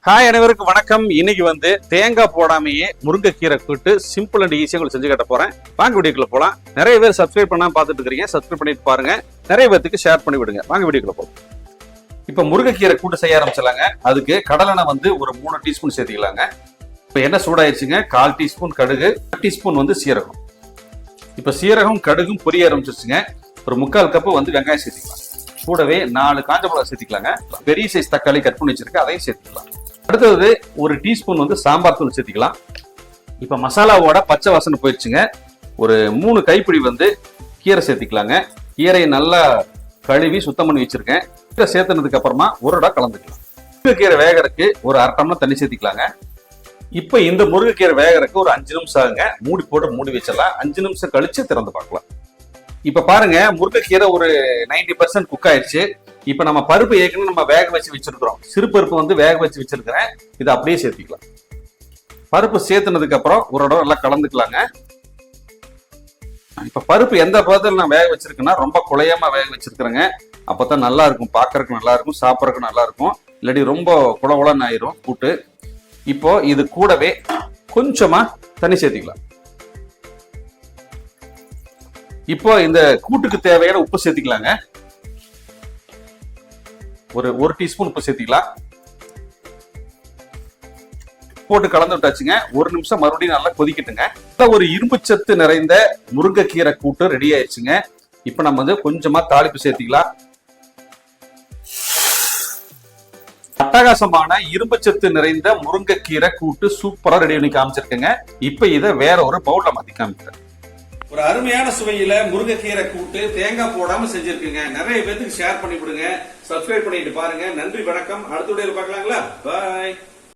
Hi அனைவருக்கும் வணக்கம். இன்னைக்கு தேங்காய் போடாமையே முருங்கைக்கீரை கூட்டு சிம்பிள் அண்ட் ஈஸியா உங்களுக்கு செஞ்சு கட்ட போறேன். வாங்க வீடியோக்குள்ள போலாம். நிறைய பேர் சப்ஸ்கிரைப் பண்ணாம பார்த்துட்டு இருக்கீங்க. சப்ஸ்கிரைப் பண்ணிட்டு பாருங்க. நிறைய பேருக்கு ஷேர் பண்ணி விடுங்க. வாங்க வீடியோக்குள்ள போலாம். இப்ப முருங்கைக்கீரை கூட்டு செய்ய ஆரம்பிச்சலாங்க. அதுக்கு கடலெண்ணெய் ஒரு 3 டீஸ்பூன் சேர்த்துக்கலாங்க. இப்ப எண்ணெய் சூடாயிடுச்சுங்க. 1/4 டீஸ்பூன் கடுகு, 1 டீஸ்பூன் சீரகம். இப்ப சீரகம் கடுகும் பொரிய ஆரம்பிச்சிருச்சுங்க. ஒரு 3/4 கப்பு வெங்காயம் சேர்த்துக்கலாம். கூடவே 4 காஞ்ச மிளகாய் சேர்த்துக்கலாங்க. பெரிய சைஸ் தக்காளி கட் பண்ணி வச்சிருக்கேன், அதையும் சேர்த்துக்கலாம். அடுத்தது 1 டீஸ்பூன் சாம்பார் தூள் சேர்த்துக்கலாம். இப்ப மசாலாவோட பச்சை வாசனை போயிடுச்சுங்க. ஒரு 3 கைப்பிடி கீரை சேர்த்துக்கலாங்க. கீரையை நல்லா கழுவி சுத்தம் பண்ணி வச்சிருக்கேன். கீரை சேர்த்துனதுக்கு அப்புறமா ஒரு கலந்துக்கலாம். முருங்கைக்கீரை வேகறதுக்கு ஒரு 1/2 டம்ளர் தண்ணி சேர்த்துக்கலாங்க. இப்ப இந்த முருங்கைக்கீரை வேகறதுக்கு ஒரு 5 நிமிஷம் ஆகுங்க. மூடி போட்டு மூடி வச்சிடலாம். 5 நிமிஷம் கழிச்சு திறந்து பார்க்கலாம். இப்ப பாருங்க, முருங்கைக்கீரை ஒரு 90% குக் ஆயிடுச்சு. இப்ப நம்ம பருப்பு ஏற்கனவே நம்ம வேக வச்சு வச்சிருக்கிறோம். சிறு பருப்பு வேக வச்சு வச்சிருக்கிறேன். இதை அப்படியே சேர்த்துக்கலாம். பருப்பு சேர்த்துனதுக்கு அப்புறம் ஒரு இடம் நல்லா கலந்துக்கலாங்க. இப்ப பருப்பு எந்த பதத்தில் நான் வேக வச்சிருக்கேன்னா ரொம்ப குழையாம வேக வச்சிருக்கிறேங்க. அப்பதான் நல்லா இருக்கும், பாக்குறதுக்கு நல்லா இருக்கும், சாப்பிட்றதுக்கு நல்லா இருக்கும். இல்லாட்டி ரொம்ப குளகுளன்னு ஆயிரும் கூட்டு. இப்போ இது கூடவே கொஞ்சமா தண்ணி சேர்த்துக்கலாம். இப்போ இந்த கூட்டுக்கு தேவையான உப்பு சேர்த்துக்கலாங்க. ஒரு 1 டீஸ்பூன் உப்பு சேர்த்துக்கலாம். போட்டு கலந்து விட்டாச்சுங்க. 1 நிமிஷம் மறுபடியும் நல்லா கொதிக்கட்டுங்க. ஒரு இரும்பு சத்து நிறைந்த முருங்கைக்கீரை கூட்டு ரெடி ஆயிடுச்சுங்க. இப்ப நம்ம கொஞ்சமா தாளிப்பு சேர்த்துக்கலாம். அட்டகாசமான இரும்பு சத்து நிறைந்த முருங்கைக்கீரை கூட்டு சூப்பரா ரெடி பண்ணி காமிச்சிருக்கேங்க. இப்ப இதை வேற ஒரு பவுல்ல மாத்தி காமிக்கிறேன். ஒரு அருமையான சுவையில முருங்கைக்கீரை கூட்டு தேங்காய் போடாம செஞ்சிருக்குங்க. நிறைய பேருக்கு ஷேர் பண்ணி விடுங்க. சப்ஸ்கிரைப் பண்ணிட்டு பாருங்க. நன்றி, வணக்கம். அடுத்த வீடியோல பார்க்கலாங்களா? பாய்.